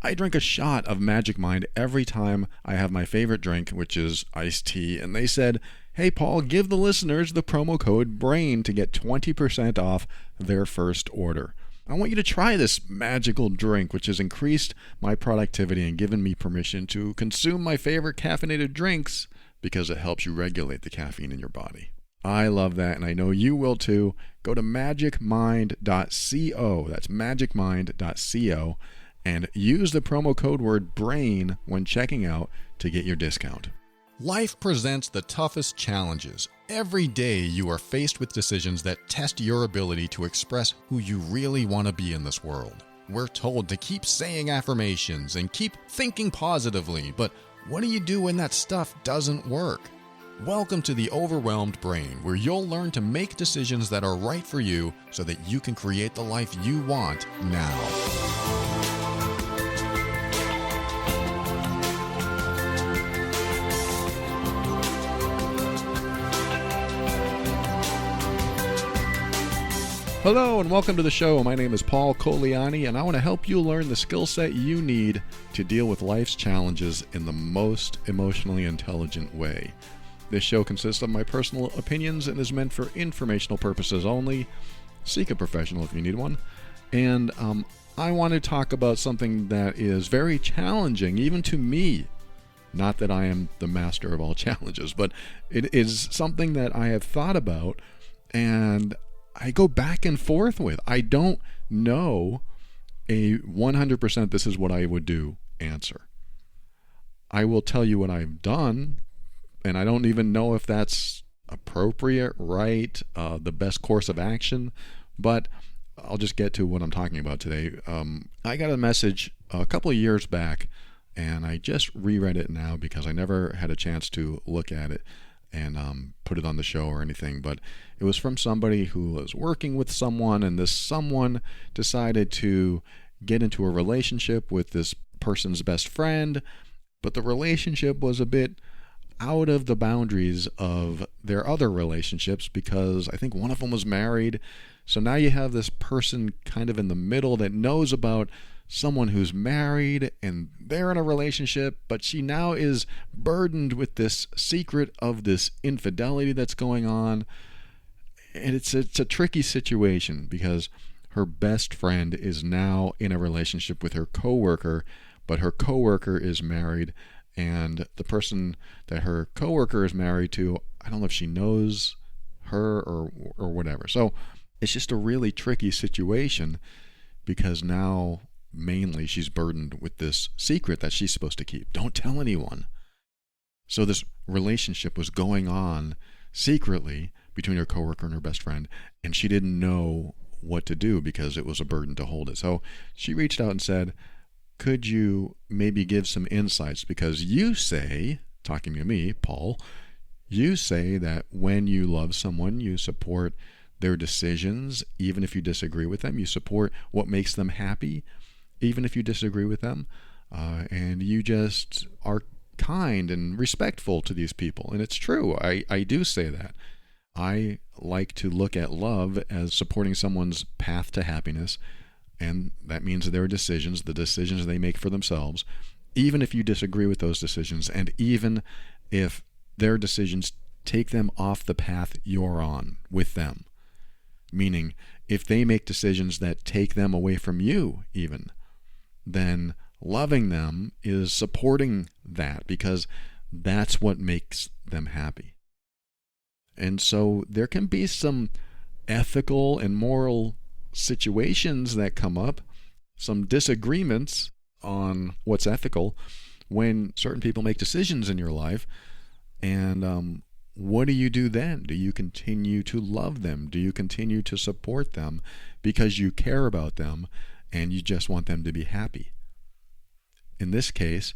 I drink a shot of Magic Mind every time I have my favorite drink, which is iced tea, and they said, "Hey Paul, give the listeners the promo code BRAIN to get 20% off their first order." I want you to try this magical drink, which has increased my productivity and given me permission to consume my favorite caffeinated drinks because it helps you regulate the caffeine in your body. I love that, and I know you will too. Go to magicmind.co. That's magicmind.co. And use the promo code word BRAIN when checking out to get your discount. Life presents the toughest challenges. Every day you are faced with decisions that test your ability to express who you really want to be in this world. We're told to keep saying affirmations and keep thinking positively, but what do you do when that stuff doesn't work? Welcome to the Overwhelmed Brain, where you'll learn to make decisions that are right for you so that you can create the life you want now. Hello and welcome to the show. My name is Paul Coliani, and I want to help you learn the skill set you need to deal with life's challenges in the most emotionally intelligent way. This show consists of my personal opinions and is meant for informational purposes only. Seek a professional if you need one. And I want to talk about something that is very challenging, even to me. Not that I am the master of all challenges, but it is something that I have thought about and I go back and forth with. I don't know a 100% this is what I would do answer. I will tell you what I've done, and I don't even know if that's appropriate, right, the best course of action, but I'll just get to what I'm talking about today. I got a message a couple of years back, and I just reread it now because I never had a chance to look at it and put it on the show or anything, but it was from somebody who was working with someone, and this someone decided to get into a relationship with this person's best friend, but the relationship was a bit out of the boundaries of their other relationships because I think one of them was married. So now you have this person kind of in the middle that knows about someone who's married and they're in a relationship, but she now is burdened with this secret of this infidelity that's going on. And it's a tricky situation because her best friend is now in a relationship with her coworker, but her coworker is married, and the person that her coworker is married to, I don't know if she knows her or whatever. So it's just a really tricky situation because now mainly she's burdened with this secret that she's supposed to keep. Don't tell anyone. So this relationship was going on secretly between her coworker and her best friend, and she didn't know what to do because it was a burden to hold it. So she reached out and said, could you maybe give some insights? Because you say, talking to me, Paul, you say that when you love someone, you support their decisions, even if you disagree with them. You support what makes them happy, even if you disagree with them. And you just are kind and respectful to these people. And it's true. I do say that. I like to look at love as supporting someone's path to happiness, and that means their decisions, the decisions they make for themselves, even if you disagree with those decisions, and even if their decisions take them off the path you're on with them. Meaning, if they make decisions that take them away from you even, then loving them is supporting that because that's what makes them happy. And so there can be some ethical and moral situations that come up, some disagreements on what's ethical when certain people make decisions in your life. And what do you do then? Do you continue to love them? Do you continue to support them because you care about them and you just want them to be happy? In this case,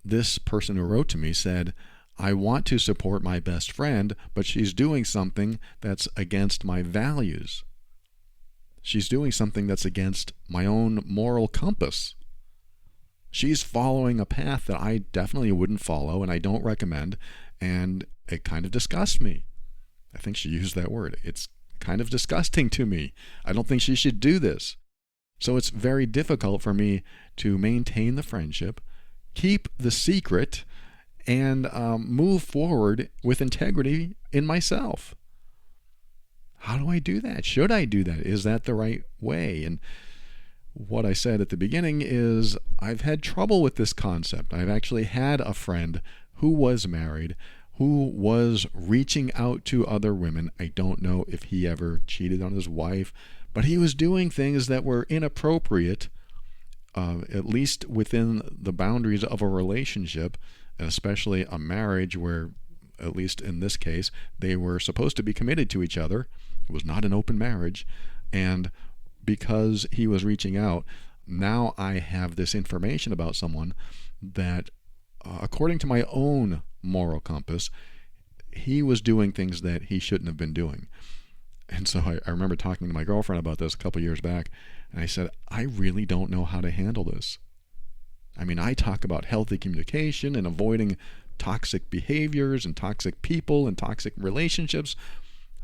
this person who wrote to me said, I want to support my best friend, but she's doing something that's against my values. She's doing something that's against my own moral compass. She's following a path that I definitely wouldn't follow and I don't recommend, and it kind of disgusts me. I think she used that word. It's kind of disgusting to me. I don't think she should do this. So it's very difficult for me to maintain the friendship, keep the secret, and move forward with integrity in myself. How do I do that? Should I do that? Is that the right way? And what I said at the beginning is I've had trouble with this concept. I've actually had a friend who was married, who was reaching out to other women. I don't know if he ever cheated on his wife, but he was doing things that were inappropriate, at least within the boundaries of a relationship, and especially a marriage where, at least in this case, they were supposed to be committed to each other. It was not an open marriage. And because he was reaching out, now I have this information about someone that, according to my own moral compass, he was doing things that he shouldn't have been doing. And so I remember talking to my girlfriend about this a couple years back, and I said, I really don't know how to handle this. I mean, I talk about healthy communication and avoiding toxic behaviors and toxic people and toxic relationships.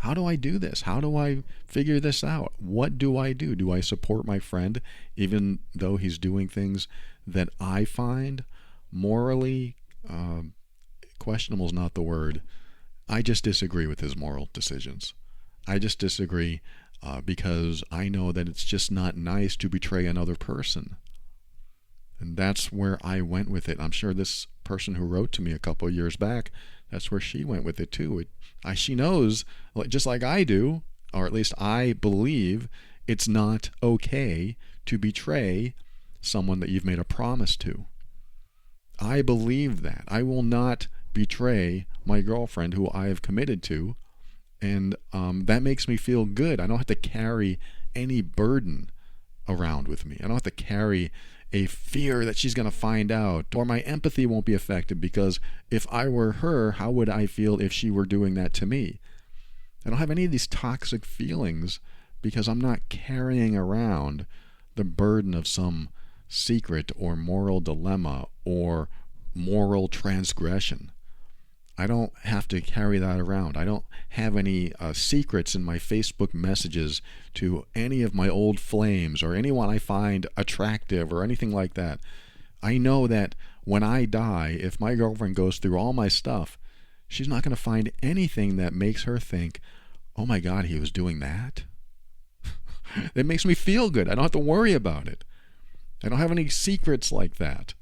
How do I do this? How do I figure this out? What do I do? Do I support my friend even though he's doing things that I find morally questionable is not the word. I just disagree with his moral decisions. I just disagree because I know that it's just not nice to betray another person. And that's where I went with it. I'm sure this person who wrote to me a couple of years back, that's where she went with it too. She knows, just like I do, or at least I believe, it's not okay to betray someone that you've made a promise to. I believe that. I will not betray my girlfriend who I have committed to, and that makes me feel good. I don't have to carry any burden around with me. I don't have to carry a fear that she's going to find out, or my empathy won't be affected, because if I were her, how would I feel if she were doing that to me? I don't have any of these toxic feelings because I'm not carrying around the burden of some secret or moral dilemma or moral transgression. I don't have to carry that around. I don't have any secrets in my Facebook messages to any of my old flames or anyone I find attractive or anything like that. I know that when I die, if my girlfriend goes through all my stuff, she's not going to find anything that makes her think, oh my God, he was doing that. It makes me feel good. I don't have to worry about it. I don't have any secrets like that.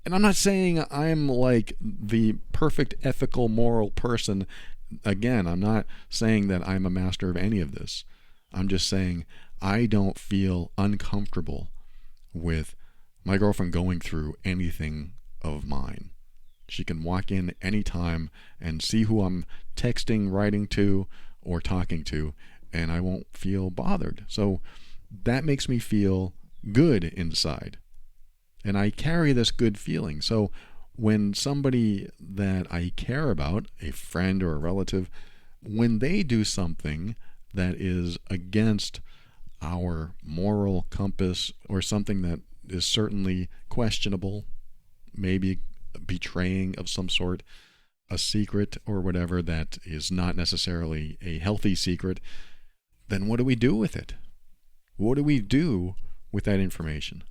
And I'm not saying I'm like the perfect ethical, moral person. Again, I'm not saying that I'm a master of any of this. I'm just saying I don't feel uncomfortable with my girlfriend going through anything of mine. She can walk in anytime and see who I'm texting, writing to, or talking to, and I won't feel bothered. So that makes me feel good inside. And I carry this good feeling. So when somebody that I care about, a friend or a relative, when they do something that is against our moral compass or something that is certainly questionable, maybe betraying of some sort, a secret or whatever that is not necessarily a healthy secret, then what do we do with it? What do we do with that information?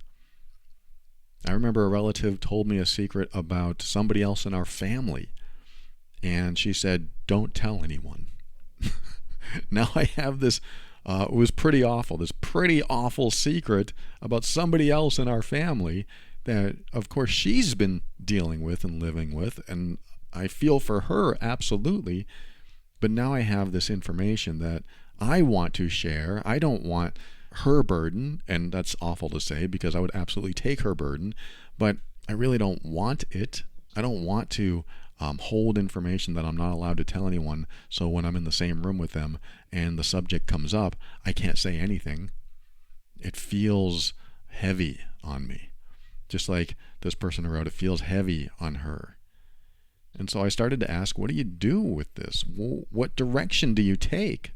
I remember a relative told me a secret about somebody else in our family, and she said, don't tell anyone. Now I have this, it was pretty awful, this pretty awful secret about somebody else in our family that, of course, she's been dealing with and living with, and I feel for her, absolutely, but now I have this information that I want to share. I don't want her burden, and that's awful to say because I would absolutely take her burden, but I really don't want it. I don't want to hold information that I'm not allowed to tell anyone, so when I'm in the same room with them and the subject comes up, I can't say anything. It feels heavy on me. Just like this person who wrote, it feels heavy on her. And so I started to ask, what do you do with this? What direction do you take?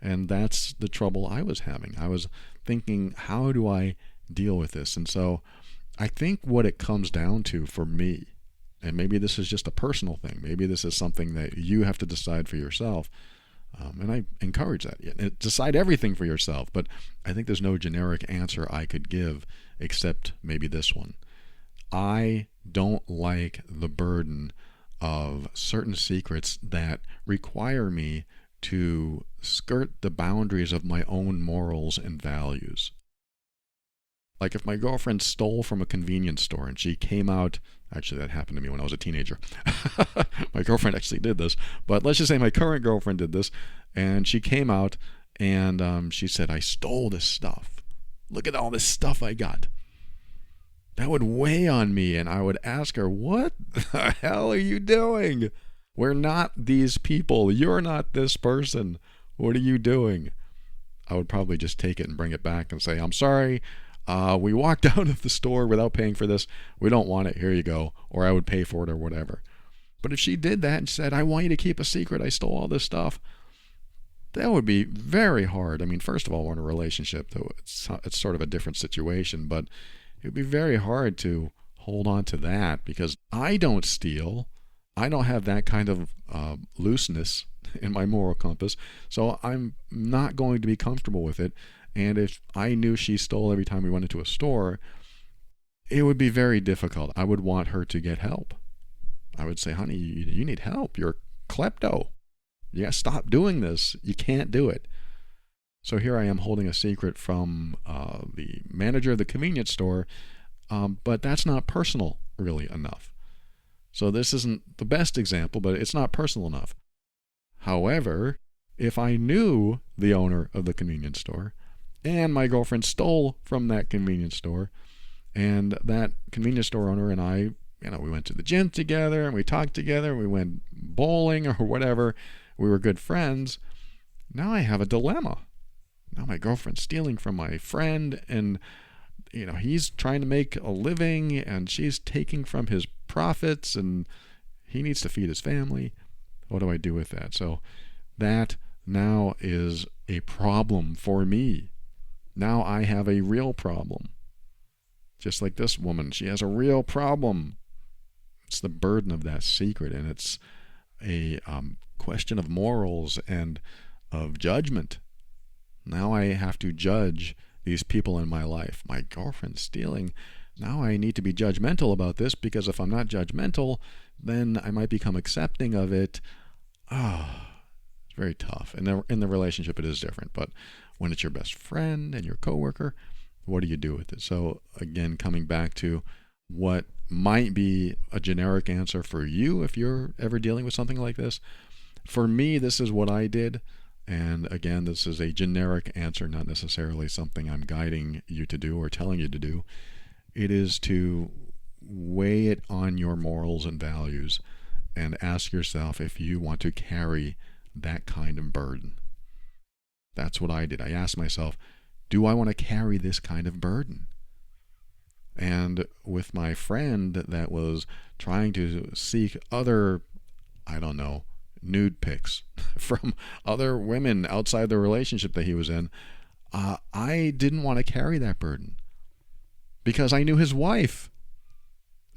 And that's the trouble I was having. I was thinking, how do I deal with this? And so I think what it comes down to for me, and maybe this is just a personal thing, maybe this is something that you have to decide for yourself, And I encourage that. Decide everything for yourself, but I think there's no generic answer I could give except maybe this one. I don't like the burden of certain secrets that require me to skirt the boundaries of my own morals and values. Like if my girlfriend stole from a convenience store and she came out, actually that happened to me when I was a teenager. My girlfriend actually did this, but let's just say my current girlfriend did this, and she came out and she said, I stole this stuff. Look at all this stuff I got. That would weigh on me, and I would ask her, what the hell are you doing? We're not these people. You're not this person. What are you doing? I would probably just take it and bring it back and say, I'm sorry. We walked out of the store without paying for this. We don't want it. Here you go. Or I would pay for it or whatever. But if she did that and said, I want you to keep a secret, I stole all this stuff, that would be very hard. I mean, first of all, we're in a relationship, though it's sort of a different situation, but it would be very hard to hold on to that because I don't steal. I don't have that kind of looseness in my moral compass, so I'm not going to be comfortable with it. And if I knew she stole every time we went into a store, it would be very difficult. I would want her to get help. I would say, honey, you need help. You're a klepto. You got to stop doing this. You can't do it. So here I am holding a secret from the manager of the convenience store, but that's not personal really enough. So this isn't the best example, but it's not personal enough. However, if I knew the owner of the convenience store and my girlfriend stole from that convenience store, and that convenience store owner and I, we went to the gym together and we talked together, we went bowling or whatever, we were good friends, now I have a dilemma. Now my girlfriend's stealing from my friend, and he's trying to make a living and she's taking from his profits and he needs to feed his family. What do I do with that? So that now is a problem for me. Now I have a real problem. Just like this woman, she has a real problem. It's the burden of that secret, and it's a question of morals and of judgment. Now I have to judge these people in my life. My girlfriend's stealing. Now I need to be judgmental about this, because if I'm not judgmental, then I might become accepting of it. It's very tough. And in the relationship, it is different. But when it's your best friend and your coworker, what do you do with it? So again, coming back to what might be a generic answer for you if you're ever dealing with something like this. For me, this is what I did. And again, this is a generic answer, not necessarily something I'm guiding you to do or telling you to do. It is to weigh it on your morals and values and ask yourself if you want to carry that kind of burden. That's what I did. I asked myself, do I want to carry this kind of burden? And with my friend that was trying to seek other, nude pics from other women outside the relationship that he was in, I didn't want to carry that burden because I knew his wife,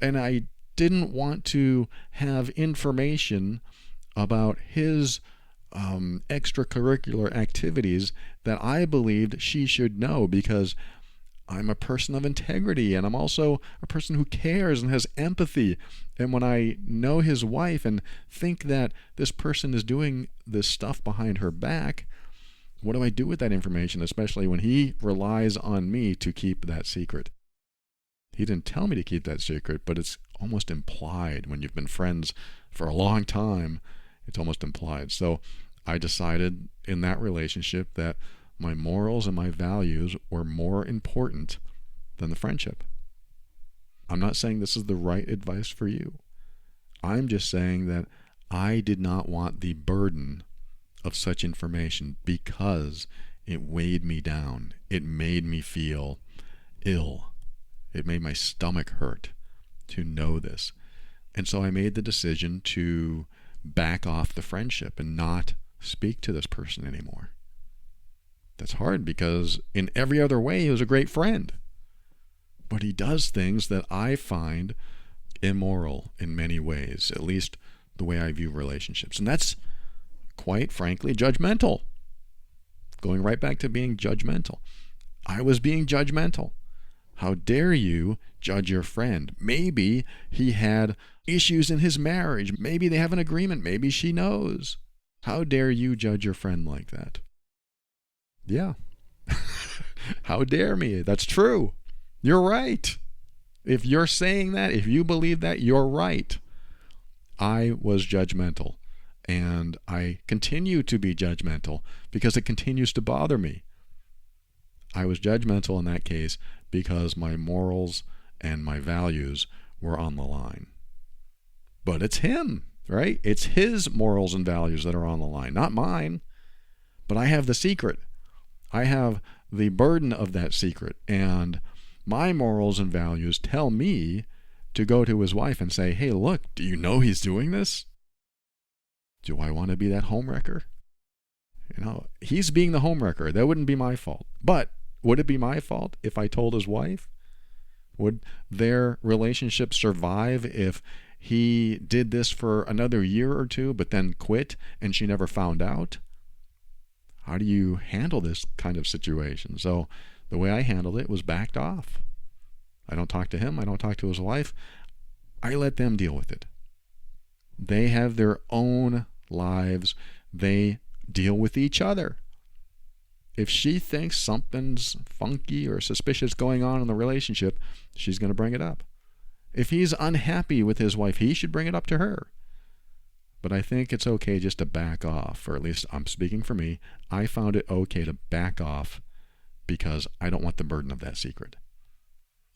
and I didn't want to have information about his extracurricular activities that I believed she should know, because I'm a person of integrity, and I'm also a person who cares and has empathy. And when I know his wife and think that this person is doing this stuff behind her back, what do I do with that information, especially when he relies on me to keep that secret? He didn't tell me to keep that secret, but it's almost implied. When you've been friends for a long time, it's almost implied. So I decided in that relationship that my morals and my values were more important than the friendship. I'm not saying this is the right advice for you. I'm just saying that I did not want the burden of such information because it weighed me down. It made me feel ill. It made my stomach hurt to know this. And so I made the decision to back off the friendship and not speak to this person anymore. That's hard because in every other way he was a great friend. But he does things that I find immoral in many ways, at least the way I view relationships. And that's quite frankly, judgmental. Going right back to being judgmental. I was being judgmental. How dare you judge your friend? Maybe he had issues in his marriage. Maybe they have an agreement. Maybe she knows. How dare you judge your friend like that? Yeah. How dare me? That's true. You're right. If you're saying that, if you believe that, you're right. I was judgmental, and I continue to be judgmental because it continues to bother me. I was judgmental in that case because my morals and my values were on the line. But it's him, right? It's his morals and values that are on the line, not mine. But I have the secret. I have the burden of that secret, and my morals and values tell me to go to his wife and say, hey, look, do you know he's doing this? Do I want to be that homewrecker? He's being the homewrecker. That wouldn't be my fault. But would it be my fault if I told his wife? Would their relationship survive if he did this for another year or two, but then quit and she never found out? How do you handle this kind of situation? So the way I handled it was backed off. I don't talk to him. I don't talk to his wife. I let them deal with it. They have their own lives. They deal with each other. If she thinks something's funky or suspicious going on in the relationship, she's going to bring it up. If he's unhappy with his wife, he should bring it up to her. But I think it's okay just to back off, or at least I'm speaking for me. I found it okay to back off because I don't want the burden of that secret.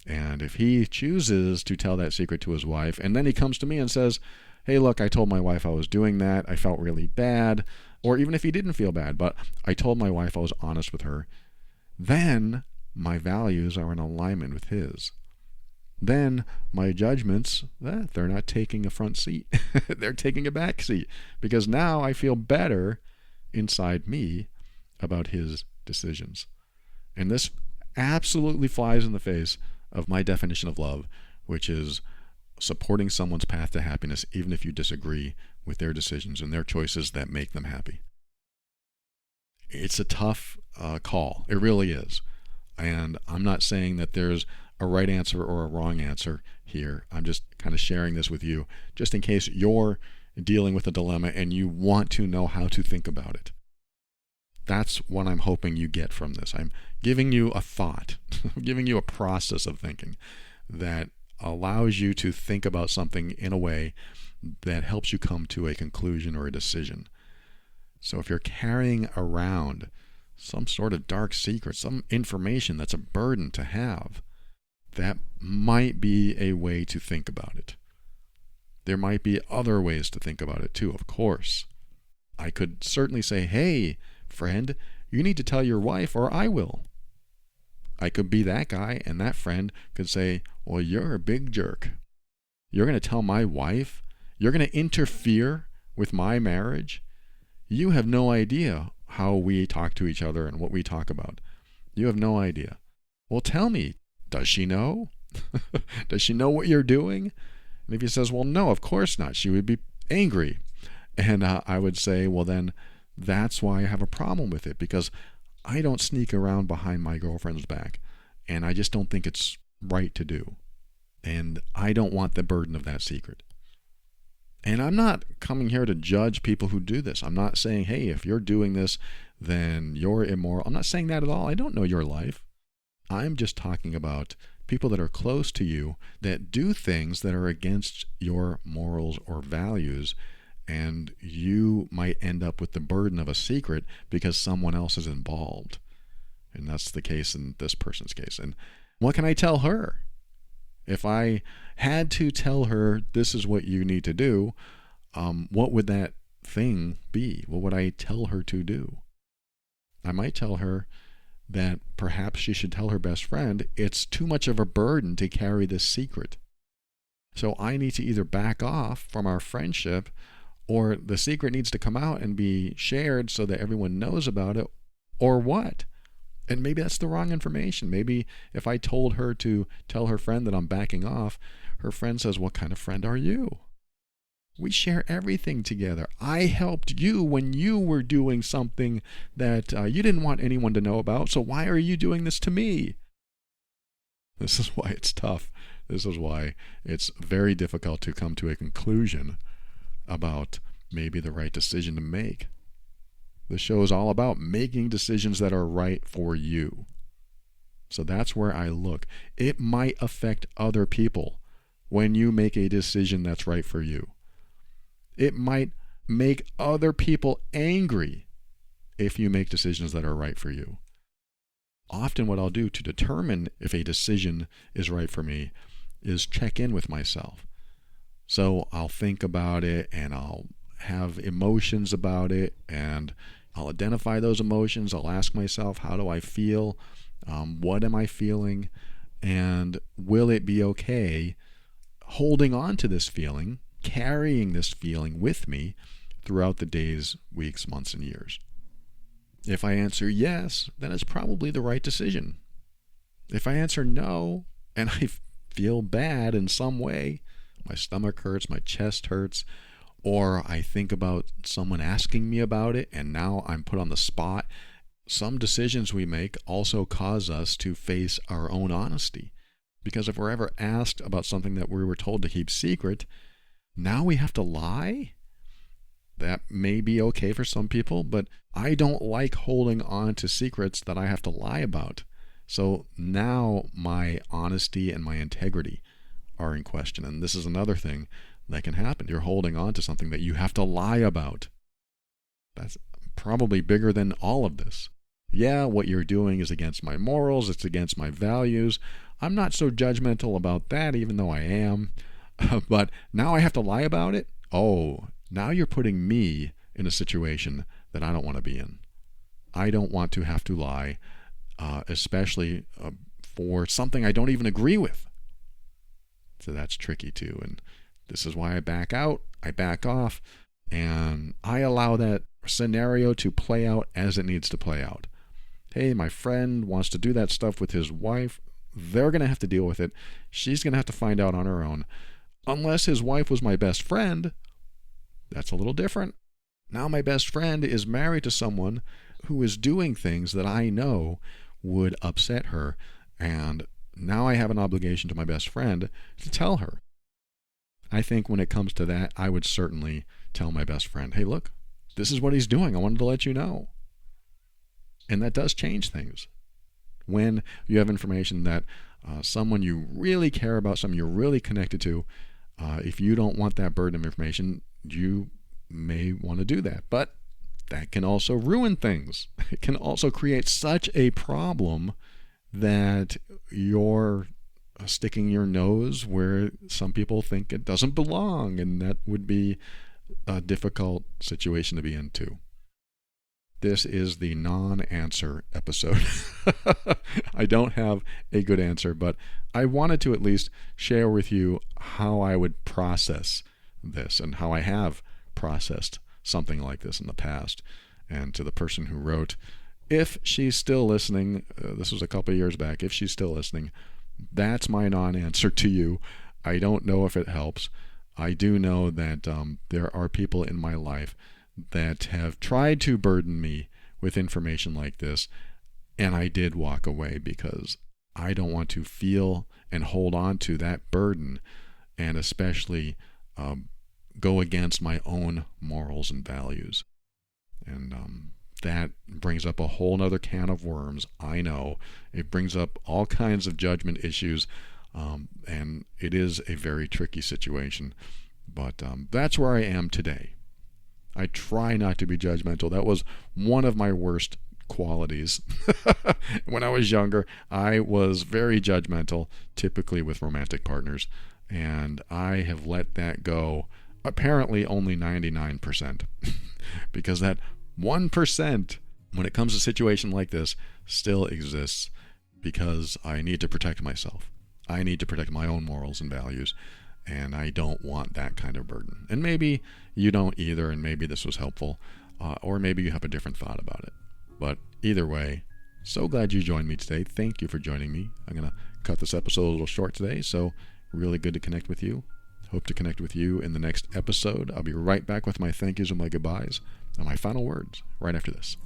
And if he chooses to tell that secret to his wife, and then he comes to me and says, hey, look, I told my wife I was doing that. I felt really bad. Or even if he didn't feel bad, but I told my wife I was honest with her, then my values are in alignment with his. Then my judgments, they're not taking a front seat. They're taking a back seat, because now I feel better inside me about his decisions. And this absolutely flies in the face of my definition of love, which is supporting someone's path to happiness, even if you disagree with their decisions and their choices that make them happy. It's a tough call. It really is. And I'm not saying that there's a right answer or a wrong answer here. I'm just kind of sharing this with you just in case you're dealing with a dilemma and you want to know how to think about it. That's what I'm hoping you get from this. I'm giving you a thought, I'm giving you a process of thinking that allows you to think about something in a way that helps you come to a conclusion or a decision. So if you're carrying around some sort of dark secret, some information that's a burden to have, that might be a way to think about it. There might be other ways to think about it too, of course. I could certainly say, hey, friend, you need to tell your wife or I will. I could be that guy, and that friend could say, well, you're a big jerk. You're going to tell my wife? You're going to interfere with my marriage? You have no idea how we talk to each other and what we talk about. You have no idea. Well, tell me, does she know? Does she know what you're doing? And if he says, well, no, of course not, she would be angry. And I would say, well, then that's why I have a problem with it, because I don't sneak around behind my girlfriend's back, and I just don't think it's right to do. And I don't want the burden of that secret. And I'm not coming here to judge people who do this. I'm not saying, hey, if you're doing this, then you're immoral. I'm not saying that at all. I don't know your life. I'm just talking about people that are close to you that do things that are against your morals or values, and you might end up with the burden of a secret because someone else is involved. And that's the case in this person's case. And what can I tell her? If I had to tell her this is what you need to do, what would that thing be? What would I tell her to do? I might tell her that perhaps she should tell her best friend it's too much of a burden to carry this secret. So I need to either back off from our friendship, or the secret needs to come out and be shared so that everyone knows about it, or what? And maybe that's the wrong information. Maybe if I told her to tell her friend that I'm backing off, her friend says, what kind of friend are you? We share everything together. I helped you when you were doing something that you didn't want anyone to know about, so why are you doing this to me? This is why it's tough. This is why it's very difficult to come to a conclusion about maybe the right decision to make. The show is all about making decisions that are right for you. So that's where I look. It might affect other people when you make a decision that's right for you. It might make other people angry if you make decisions that are right for you. Often what I'll do to determine if a decision is right for me is check in with myself. So I'll think about it and I'll have emotions about it and I'll identify those emotions. I'll ask myself, how do I feel? What am I feeling? And will it be okay holding on to this feeling, carrying this feeling with me throughout the days, weeks, months, and years? If I answer yes, then it's probably the right decision. If I answer no, and I feel bad in some way, my stomach hurts, my chest hurts, or I think about someone asking me about it, and now I'm put on the spot, some decisions we make also cause us to face our own honesty. Because if we're ever asked about something that we were told to keep secret, now we have to lie? That may be okay for some people, but I don't like holding on to secrets that I have to lie about. So now my honesty and my integrity are in question. And this is another thing that can happen. You're holding on to something that you have to lie about. That's probably bigger than all of this. Yeah, what you're doing is against my morals, it's against my values. I'm not so judgmental about that, even though I am. But now I have to lie about it? Oh, now you're putting me in a situation that I don't want to be in. I don't want to have to lie, especially for something I don't even agree with. So that's tricky too. And this is why I back out, I back off, and I allow that scenario to play out as it needs to play out. Hey, my friend wants to do that stuff with his wife. They're going to have to deal with it. She's going to have to find out on her own. Unless his wife was my best friend, that's a little different. Now my best friend is married to someone who is doing things that I know would upset her, and now I have an obligation to my best friend to tell her. I think when it comes to that, I would certainly tell my best friend, hey, look, this is what he's doing. I wanted to let you know. And that does change things. When you have information that someone you really care about, someone you're really connected to, if you don't want that burden of information, you may want to do that. But that can also ruin things. It can also create such a problem that you're sticking your nose where some people think it doesn't belong, and that would be a difficult situation to be in too. This is the non-answer episode. I don't have a good answer, but I wanted to at least share with you how I would process this and how I have processed something like this in the past. And to the person who wrote, if she's still listening, this was a couple of years back, if she's still listening, that's my non-answer to you. I don't know if it helps. I do know that there are people in my life that have tried to burden me with information like this, and I did walk away because I don't want to feel and hold on to that burden, and especially go against my own morals and values. And that brings up a whole nother can of worms. I know it brings up all kinds of judgment issues, and it is a very tricky situation, but that's where I am today. I try not to be judgmental. That was one of my worst qualities. When I was younger, I was very judgmental, typically with romantic partners, and I have let that go apparently only 99%, because that 1%, when it comes to a situation like this, still exists, because I need to protect myself. I need to protect my own morals and values, and I don't want that kind of burden. And maybe you don't either, and maybe this was helpful, or maybe you have a different thought about it. But either way, so glad you joined me today. Thank you for joining me. I'm going to cut this episode a little short today, so really good to connect with you. Hope to connect with you in the next episode. I'll be right back with my thank yous and my goodbyes and my final words right after this.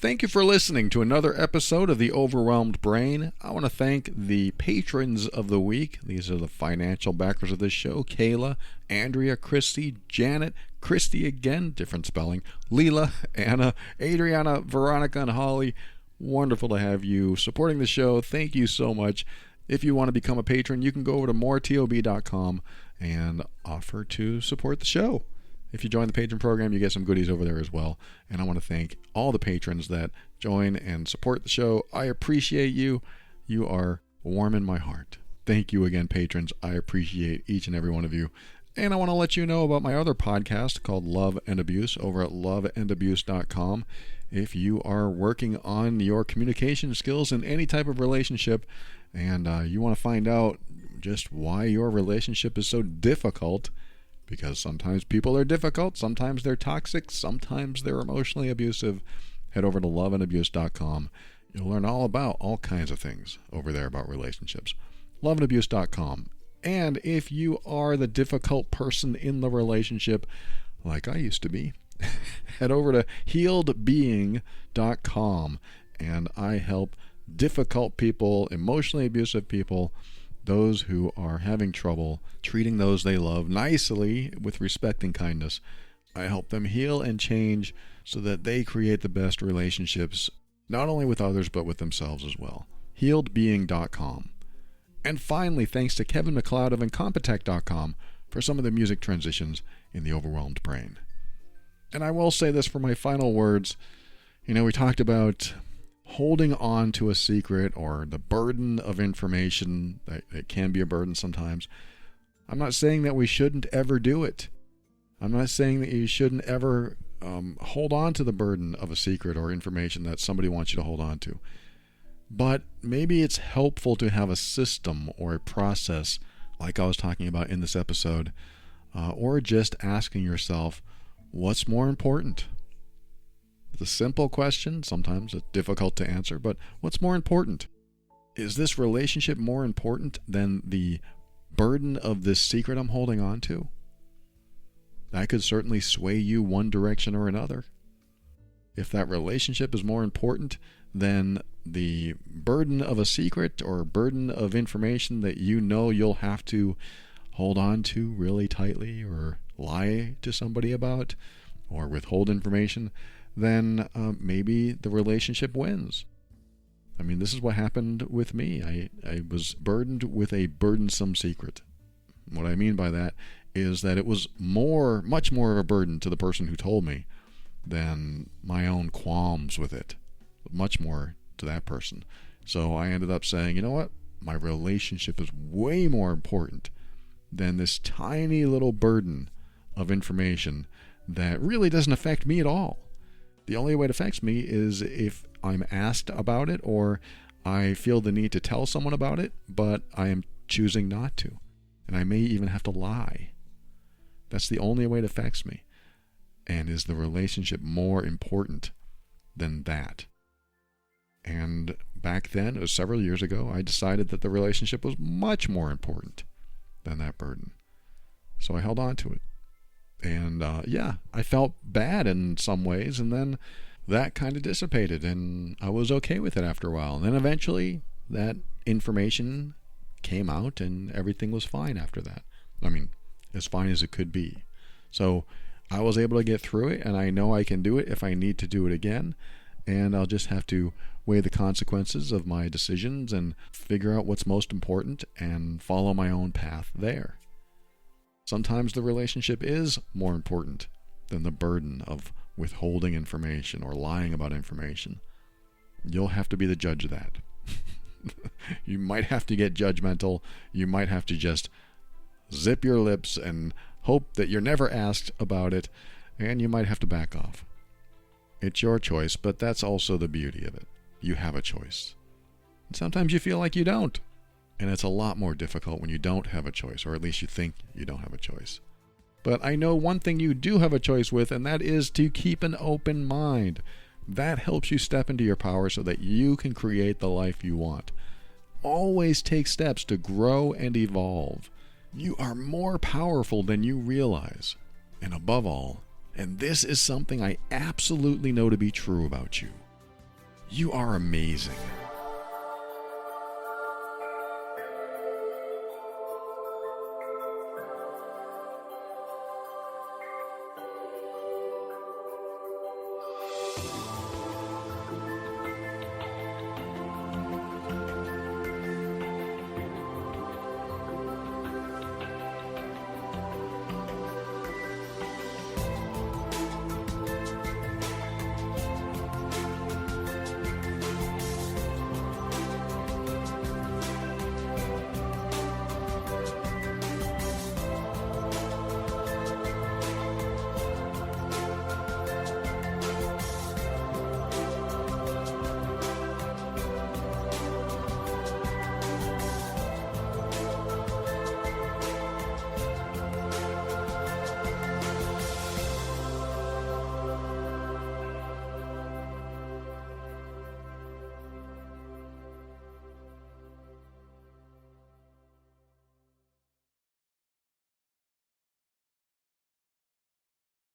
Thank you for listening to another episode of The Overwhelmed Brain. I want to thank the patrons of the week. These are the financial backers of this show: Kayla, Andrea, Christy, Janet, Christy again, different spelling, Leela, Anna, Adriana, Veronica, and Holly. Wonderful to have you supporting the show. Thank you so much. If you want to become a patron, you can go over to moretob.com and offer to support the show. If you join the patron program, you get some goodies over there as well. And I want to thank all the patrons that join and support the show. I appreciate you. You are warm in my heart. Thank you again, patrons. I appreciate each and every one of you. And I want to let you know about my other podcast called Love and Abuse over at loveandabuse.com. If you are working on your communication skills in any type of relationship and you want to find out just why your relationship is so difficult, because sometimes people are difficult, sometimes they're toxic, sometimes they're emotionally abusive, head over to loveandabuse.com. You'll learn all about all kinds of things over there about relationships. Loveandabuse.com. And if you are the difficult person in the relationship, like I used to be, head over to healedbeing.com. And I help difficult people, emotionally abusive people, those who are having trouble treating those they love nicely with respect and kindness. I help them heal and change so that they create the best relationships, not only with others, but with themselves as well. HealedBeing.com. And finally, thanks to Kevin MacLeod of Incompetech.com for some of the music transitions in The Overwhelmed Brain. And I will say this for my final words. We talked about holding on to a secret or the burden of information. That can be a burden sometimes. I'm not saying that we shouldn't ever do it. I'm not saying that you shouldn't ever hold on to the burden of a secret or information that somebody wants you to hold on to. But maybe it's helpful to have a system or a process, like I was talking about in this episode, or just asking yourself, what's more important? It's a simple question. Sometimes it's difficult to answer, but what's more important? Is this relationship more important than the burden of this secret I'm holding on to? That could certainly sway you one direction or another. If that relationship is more important than the burden of a secret or burden of information that you'll have to hold on to really tightly or lie to somebody about or withhold information, then maybe the relationship wins. I mean, this is what happened with me. I was burdened with a burdensome secret. What I mean by that is that it was much more of a burden to the person who told me than my own qualms with it. Much more to that person. So I ended up saying, you know what? My relationship is way more important than this tiny little burden of information that really doesn't affect me at all. The only way it affects me is if I'm asked about it or I feel the need to tell someone about it, but I am choosing not to. And I may even have to lie. That's the only way it affects me. And is the relationship more important than that? And back then, it was several years ago, I decided that the relationship was much more important than that burden. So I held on to it. And I felt bad in some ways, and then that kind of dissipated, and I was okay with it after a while. And then eventually, that information came out, and everything was fine after that. I mean, as fine as it could be. So I was able to get through it, and I know I can do it if I need to do it again. And I'll just have to weigh the consequences of my decisions and figure out what's most important and follow my own path there. Sometimes the relationship is more important than the burden of withholding information or lying about information. You'll have to be the judge of that. You might have to get judgmental. You might have to just zip your lips and hope that you're never asked about it, and you might have to back off. It's your choice, but that's also the beauty of it. You have a choice. And sometimes you feel like you don't. And it's a lot more difficult when you don't have a choice, or at least you think you don't have a choice. But I know one thing you do have a choice with, and that is to keep an open mind. That helps you step into your power so that you can create the life you want. Always take steps to grow and evolve. You are more powerful than you realize. And above all, and this is something I absolutely know to be true about you, you are amazing.